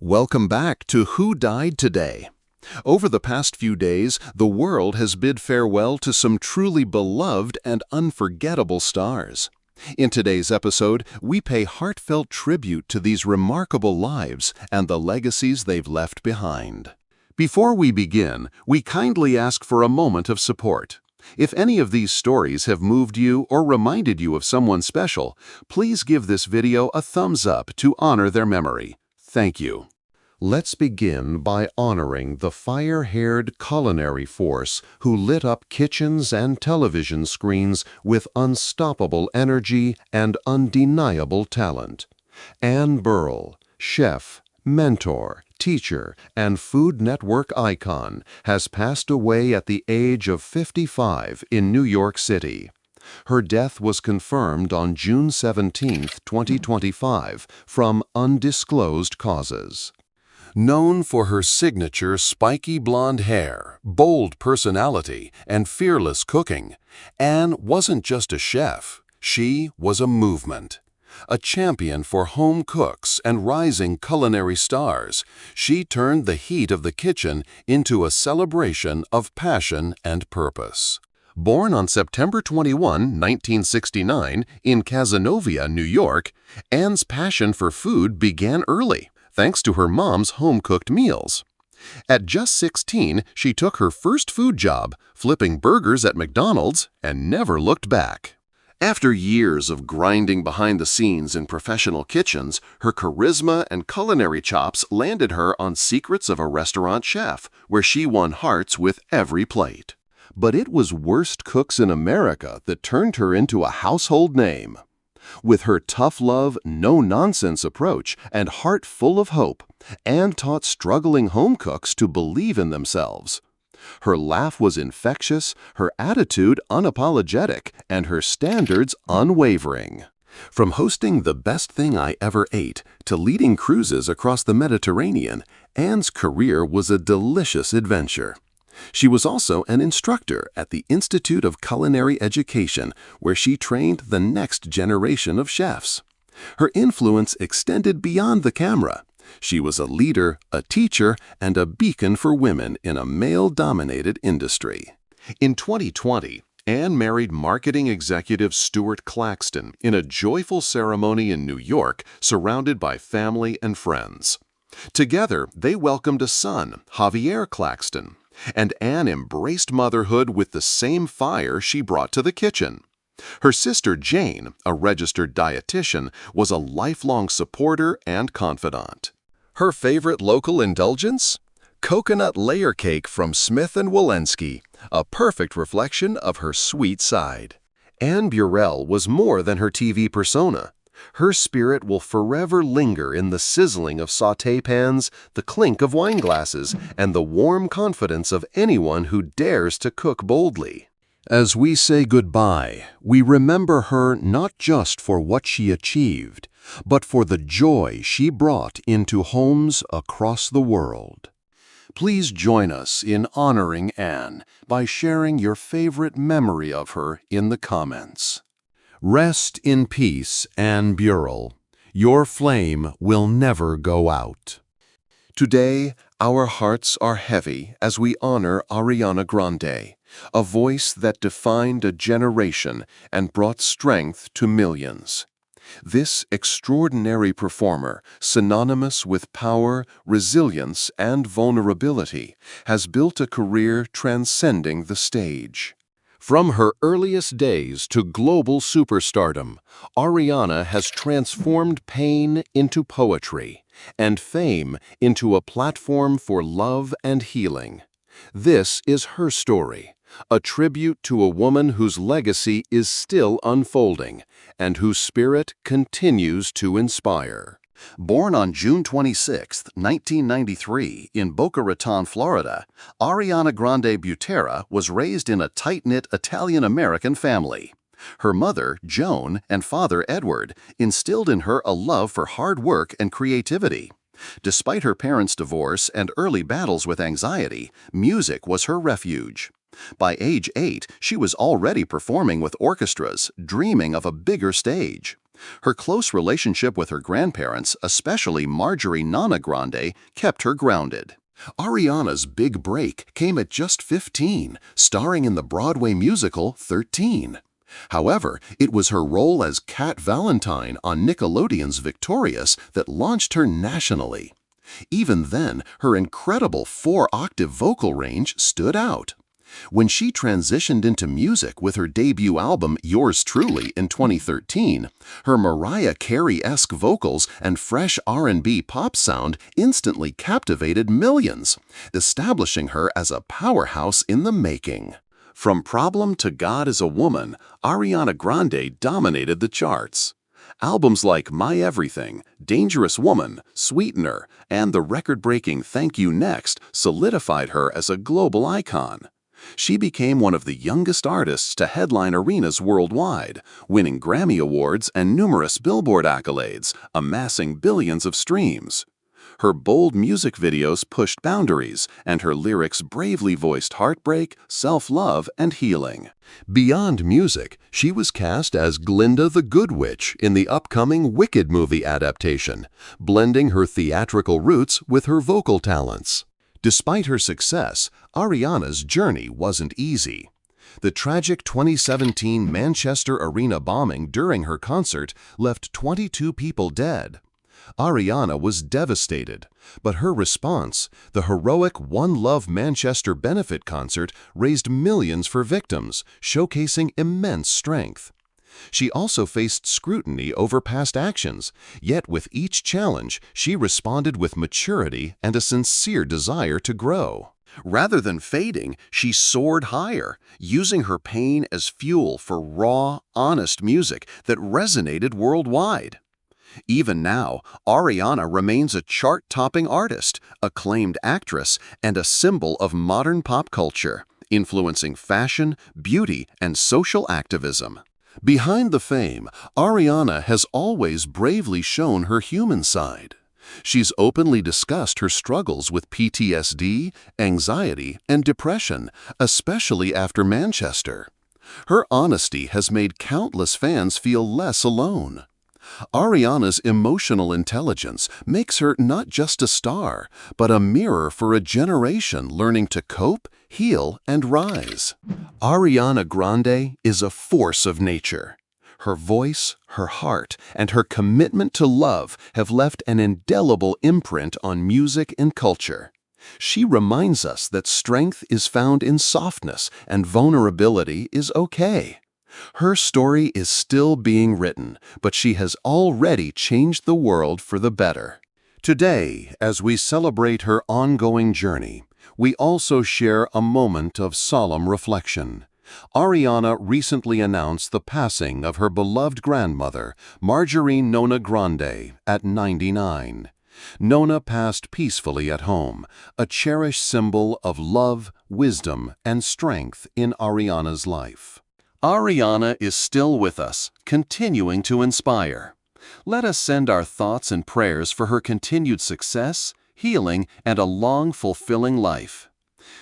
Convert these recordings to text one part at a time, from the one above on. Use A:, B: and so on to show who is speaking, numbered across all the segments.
A: Welcome back to Who Died Today. Over the past few days, the world has bid farewell to some truly beloved and unforgettable stars. In today's episode, we pay heartfelt tribute to these remarkable lives and the legacies they've left behind. Before we begin, we kindly ask for a moment of support. If any of these stories have moved you or reminded you of someone special, please give this video a thumbs up to honor their memory. Thank you. Let's begin by honoring the fire-haired culinary force who lit up kitchens and television screens with unstoppable energy and undeniable talent. Anne Burrell, chef, mentor, teacher, and Food Network icon, has passed away at the age of 55 in New York City. Her death was confirmed on June 17, 2025, from undisclosed causes. Known for her signature spiky blonde hair, bold personality, and fearless cooking, Anne wasn't just a chef, she was a movement. A champion for home cooks and rising culinary stars, she turned the heat of the kitchen into a celebration of passion and purpose. Born on September 21, 1969, in Cazenovia, New York, Anne's passion for food began early, thanks to her mom's home-cooked meals. At just 16, she took her first food job, flipping burgers at McDonald's, and never looked back. After years of grinding behind the scenes in professional kitchens, her charisma and culinary chops landed her on Secrets of a Restaurant Chef, where she won hearts with every plate. But it was Worst Cooks in America that turned her into a household name. With her tough love, no-nonsense approach and heart full of hope, Anne taught struggling home cooks to believe in themselves. Her laugh was infectious, her attitude unapologetic, and her standards unwavering. From hosting The Best Thing I Ever Ate to leading cruises across the Mediterranean, Anne's career was a delicious adventure. She was also an instructor at the Institute of Culinary Education, where she trained the next generation of chefs. Her influence extended beyond the camera. She was a leader, a teacher, and a beacon for women in a male-dominated industry. In 2020, Anne married marketing executive Stuart Claxton in a joyful ceremony in New York, surrounded by family and friends. Together, they welcomed a son, Javier Claxton, and Anne embraced motherhood with the same fire she brought to the kitchen. Her sister Jane, a registered dietitian, was a lifelong supporter and confidant. Her favorite local indulgence? Coconut layer cake from Smith & Wollensky, a perfect reflection of her sweet side. Anne Burrell was more than her TV persona. Her spirit will forever linger in the sizzling of sauté pans, the clink of wine glasses, and the warm confidence of anyone who dares to cook boldly. As we say goodbye, we remember her not just for what she achieved, but for the joy she brought into homes across the world. Please join us in honoring Anne by sharing your favorite memory of her in the comments. Rest in peace, Anne Burrell. Your flame will never go out. Today, our hearts are heavy as we honor Ariana Grande, a voice that defined a generation and brought strength to millions. This extraordinary performer, synonymous with power, resilience, and vulnerability, has built a career transcending the stage. From her earliest days to global superstardom, Ariana has transformed pain into poetry and fame into a platform for love and healing. This is her story, a tribute to a woman whose legacy is still unfolding and whose spirit continues to inspire. Born on June 26, 1993, in Boca Raton, Florida, Ariana Grande Butera was raised in a tight-knit Italian-American family. Her mother, Joan, and father, Edward, instilled in her a love for hard work and creativity. Despite her parents' divorce and early battles with anxiety, music was her refuge. By age 8, she was already performing with orchestras, dreaming of a bigger stage. Her close relationship with her grandparents, especially Nonna Grande, kept her grounded. Ariana's big break came at just 15, starring in the Broadway musical 13. However, it was her role as Cat Valentine on Nickelodeon's Victorious that launched her nationally. Even then, her incredible 4-octave vocal range stood out. When she transitioned into music with her debut album Yours Truly in 2013, her Mariah Carey-esque vocals and fresh R&B pop sound instantly captivated millions, establishing her as a powerhouse in the making. From Problem to God is a Woman, Ariana Grande dominated the charts. Albums like My Everything, Dangerous Woman, Sweetener, and the record-breaking Thank You Next solidified her as a global icon. She became one of the youngest artists to headline arenas worldwide, winning Grammy Awards and numerous Billboard accolades, amassing billions of streams. Her bold music videos pushed boundaries, and her lyrics bravely voiced heartbreak, self-love, and healing. Beyond music, she was cast as Glinda the Good Witch in the upcoming Wicked movie adaptation, blending her theatrical roots with her vocal talents. Despite her success, Ariana's journey wasn't easy. The tragic 2017 Manchester Arena bombing during her concert left 22 people dead. Ariana was devastated, but her response, the heroic One Love Manchester benefit concert, raised millions for victims, showcasing immense strength. She also faced scrutiny over past actions, yet with each challenge, she responded with maturity and a sincere desire to grow. Rather than fading, she soared higher, using her pain as fuel for raw, honest music that resonated worldwide. Even now, Ariana remains a chart-topping artist, acclaimed actress, and a symbol of modern pop culture, influencing fashion, beauty, and social activism. Behind the fame, Ariana has always bravely shown her human side. She's openly discussed her struggles with PTSD, anxiety, and depression, especially after Manchester. Her honesty has made countless fans feel less alone. Ariana's emotional intelligence makes her not just a star, but a mirror for a generation learning to cope, heal, and rise. Ariana Grande is a force of nature. Her voice, her heart, and her commitment to love have left an indelible imprint on music and culture. She reminds us that strength is found in softness and vulnerability is okay. Her story is still being written, but she has already changed the world for the better. Today, as we celebrate her ongoing journey, we also share a moment of solemn reflection. Ariana recently announced the passing of her beloved grandmother, Nonna Grande, at 99. Nonna passed peacefully at home, a cherished symbol of love, wisdom, and strength in Ariana's life. Ariana is still with us, continuing to inspire. Let us send our thoughts and prayers for her continued success, healing, and a long, fulfilling life.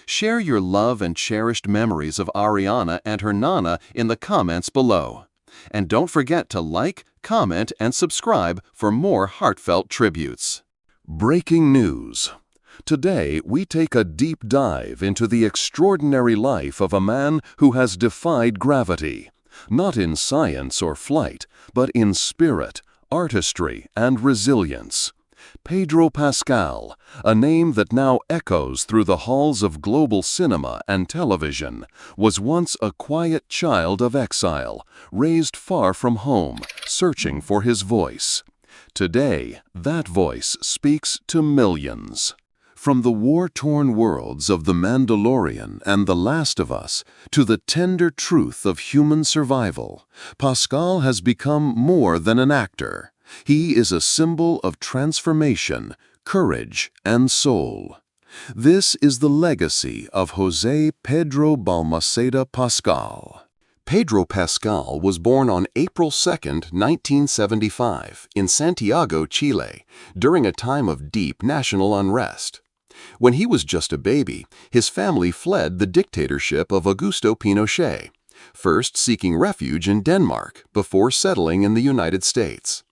A: Share your love and cherished memories of Ariana and her Nonna in the comments below. And don't forget to like, comment, and subscribe for more heartfelt tributes. Breaking news. Today, we take a deep dive into the extraordinary life of a man who has defied gravity, not in science or flight, but in spirit, artistry, and resilience. Pedro Pascal, a name that now echoes through the halls of global cinema and television, was once a quiet child of exile, raised far from home, searching for his voice. Today, that voice speaks to millions. From the war-torn worlds of The Mandalorian and The Last of Us to the tender truth of human survival, Pascal has become more than an actor. He is a symbol of transformation, courage, and soul. This is the legacy of José Pedro Balmaceda Pascal. Pedro Pascal was born on April 2, 1975, in Santiago, Chile, during a time of deep national unrest. When he was just a baby, his family fled the dictatorship of Augusto Pinochet. first seeking refuge in Denmark before settling in the United States.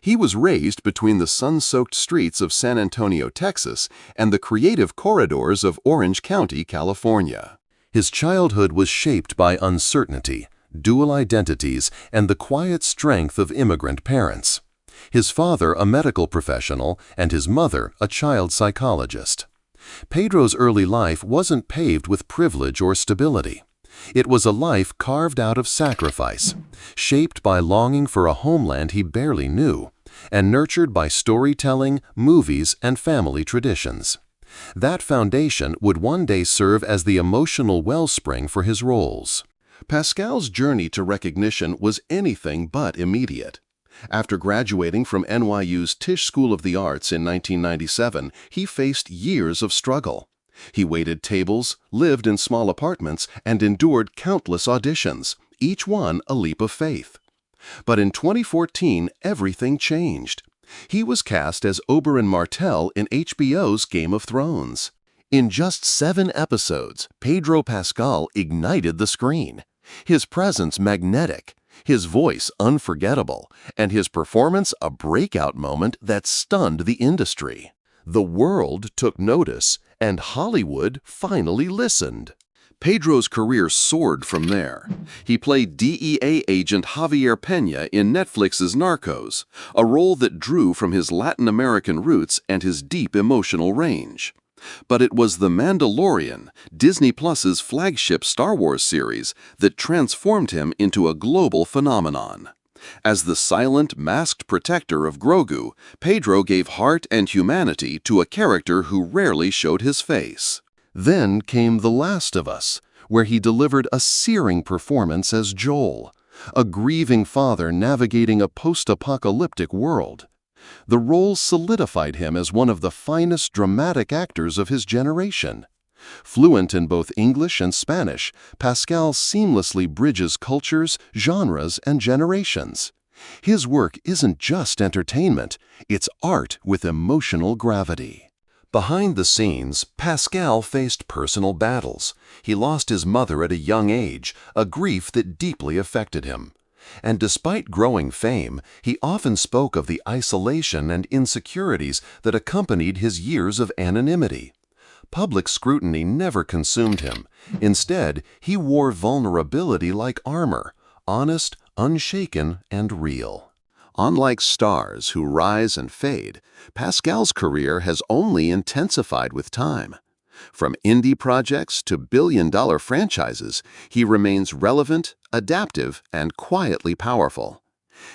A: He was raised between the sun-soaked streets of San Antonio, Texas, and the creative corridors of Orange County, California. His childhood was shaped by uncertainty, dual identities, and the quiet strength of immigrant parents. His father a medical professional and his mother a child psychologist. Pedro's early life wasn't paved with privilege or stability. It was a life carved out of sacrifice, shaped by longing for a homeland he barely knew, and nurtured by storytelling, movies, and family traditions. That foundation would one day serve as the emotional wellspring for his roles. Pascal's journey to recognition was anything but immediate. After graduating from NYU's Tisch School of the Arts in 1997, he faced years of struggle. He waited tables, lived in small apartments, and endured countless auditions, each one a leap of faith. But in 2014, everything changed. He was cast as Oberyn Martell in HBO's Game of Thrones. In just 7 episodes, Pedro Pascal ignited the screen. His presence magnetic, his voice unforgettable, and his performance a breakout moment that stunned the industry. The world took notice, and Hollywood finally listened. Pedro's career soared from there. He played DEA agent Javier Peña in Netflix's Narcos, a role that drew from his Latin American roots and his deep emotional range. But it was The Mandalorian, Disney Plus's flagship Star Wars series, that transformed him into a global phenomenon. As the silent, masked protector of Grogu, Pedro gave heart and humanity to a character who rarely showed his face. Then came The Last of Us, where he delivered a searing performance as Joel, a grieving father navigating a post-apocalyptic world. The role solidified him as one of the finest dramatic actors of his generation. Fluent in both English and Spanish, Pascal seamlessly bridges cultures, genres, and generations. His work isn't just entertainment, it's art with emotional gravity. Behind the scenes, Pascal faced personal battles. He lost his mother at a young age, a grief that deeply affected him. And despite growing fame, he often spoke of the isolation and insecurities that accompanied his years of anonymity. Public scrutiny never consumed him. Instead, he wore vulnerability like armor, honest, unshaken, and real. Unlike stars who rise and fade, Pascal's career has only intensified with time. From indie projects to billion-dollar franchises, he remains relevant, adaptive, and quietly powerful.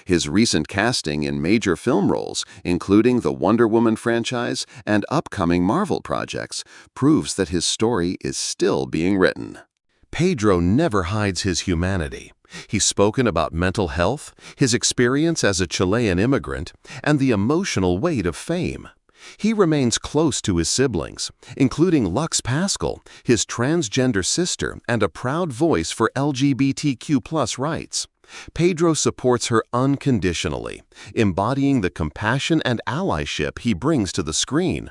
A: His recent casting in major film roles, including the Wonder Woman franchise and upcoming Marvel projects, proves that his story is still being written. Pedro never hides his humanity. He's spoken about mental health, his experience as a Chilean immigrant, and the emotional weight of fame. He remains close to his siblings, including Lux Pascal, his transgender sister, and a proud voice for LGBTQ+ rights. Pedro supports her unconditionally, embodying the compassion and allyship he brings to the screen.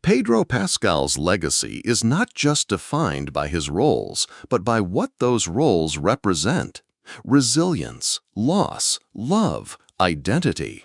A: Pedro Pascal's legacy is not just defined by his roles, but by what those roles represent: resilience, loss, love, identity.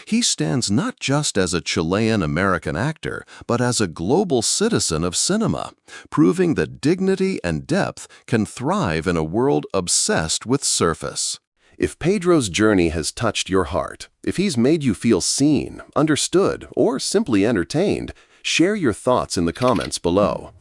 A: He stands not just as a Chilean-American actor, but as a global citizen of cinema, proving that dignity and depth can thrive in a world obsessed with surface. If Pedro's journey has touched your heart, if he's made you feel seen, understood, or simply entertained, share your thoughts in the comments below.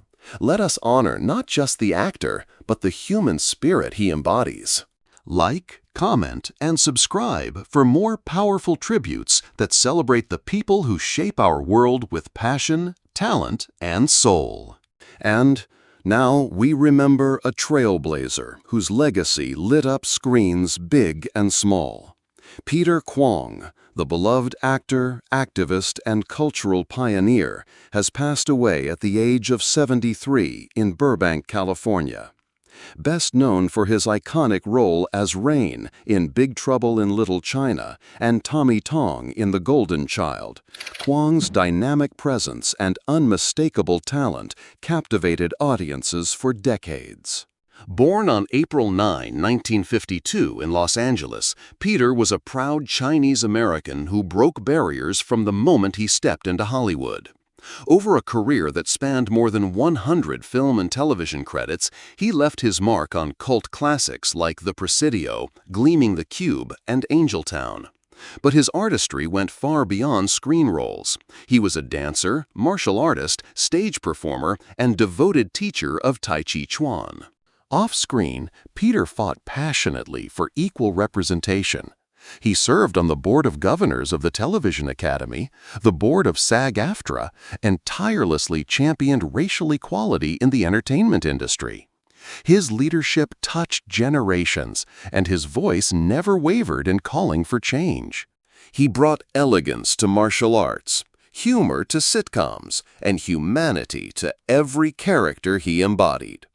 A: Let us honor not just the actor, but the human spirit he embodies. Like, comment, and subscribe for more powerful tributes that celebrate the people who shape our world with passion, talent, and soul. And now we remember a trailblazer whose legacy lit up screens big and small. Peter Kwong, the beloved actor, activist, and cultural pioneer, has passed away at the age of 73 in Burbank, California. Best known for his iconic role as Rain in Big Trouble in Little China and Tommy Tong in The Golden Child, Kwong's dynamic presence and unmistakable talent captivated audiences for decades. Born on April 9, 1952 in Los Angeles, Peter was a proud Chinese-American who broke barriers from the moment he stepped into Hollywood. Over a career that spanned more than 100 film and television credits, he left his mark on cult classics like The Presidio, Gleaming the Cube, and Angeltown. But his artistry went far beyond screen roles. He was a dancer, martial artist, stage performer, and devoted teacher of Tai Chi Chuan. Off-screen, Peter fought passionately for equal representation. He served on the Board of Governors of the Television Academy, the board of SAG-AFTRA, and tirelessly championed racial equality in the entertainment industry. His leadership touched generations, and his voice never wavered in calling for change. He brought elegance to martial arts, humor to sitcoms, and humanity to every character he embodied.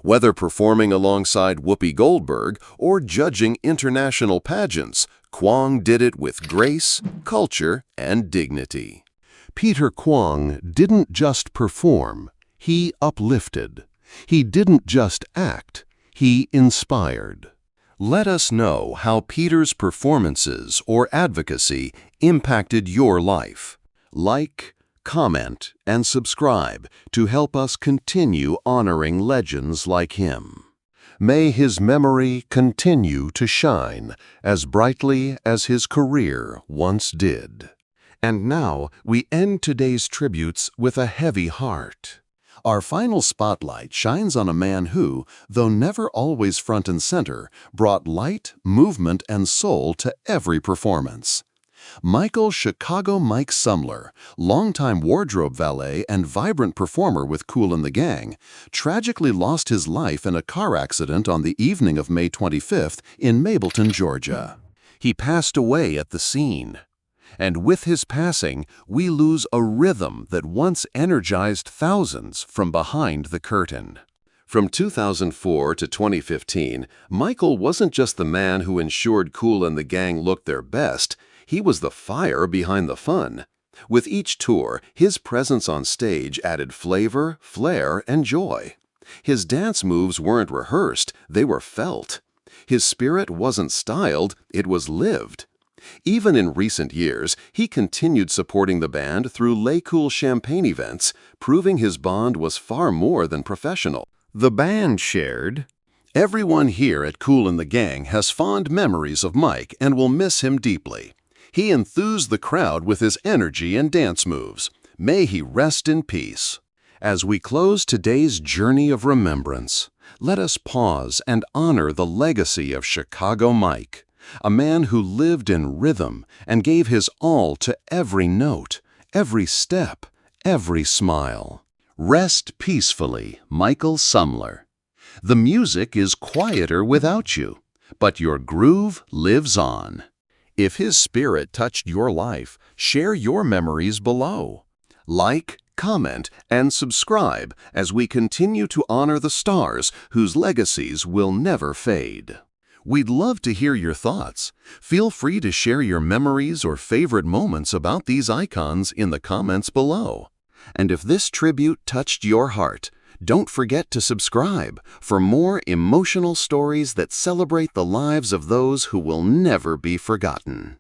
A: Whether performing alongside Whoopi Goldberg or judging international pageants, Kwong did it with grace, culture, and dignity. Peter Kwong didn't just perform, he uplifted. He didn't just act, he inspired. Let us know how Peter's performances or advocacy impacted your life. Like, comment, and subscribe to help us continue honoring legends like him. May his memory continue to shine as brightly as his career once did. And now we end today's tributes with a heavy heart. Our final spotlight shines on a man who, though never always front and center, brought light, movement, and soul to every performance. Michael Chicago Mike Sumler, longtime wardrobe valet and vibrant performer with Kool and the Gang, tragically lost his life in a car accident on the evening of May 25th in Mableton, Georgia. He passed away at the scene. And with his passing, we lose a rhythm that once energized thousands from behind the curtain. From 2004 to 2015, Michael wasn't just the man who ensured Kool and the Gang looked their best, he was the fire behind the fun. With each tour, his presence on stage added flavor, flair, and joy. His dance moves weren't rehearsed, they were felt. His spirit wasn't styled, it was lived. Even in recent years, he continued supporting the band through Les Cool Champagne events, proving his bond was far more than professional. The band shared, "Everyone here at Kool and the Gang has fond memories of Mike and will miss him deeply. He enthused the crowd with his energy and dance moves. May he rest in peace." As we close today's journey of remembrance, let us pause and honor the legacy of Chicago Mike, a man who lived in rhythm and gave his all to every note, every step, every smile. Rest peacefully, Michael Sumler. The music is quieter without you, but your groove lives on. If his spirit touched your life, share your memories below. Like, comment, and subscribe as we continue to honor the stars whose legacies will never fade. We'd love to hear your thoughts. Feel free to share your memories or favorite moments about these icons in the comments below. And if this tribute touched your heart, don't forget to subscribe for more emotional stories that celebrate the lives of those who will never be forgotten.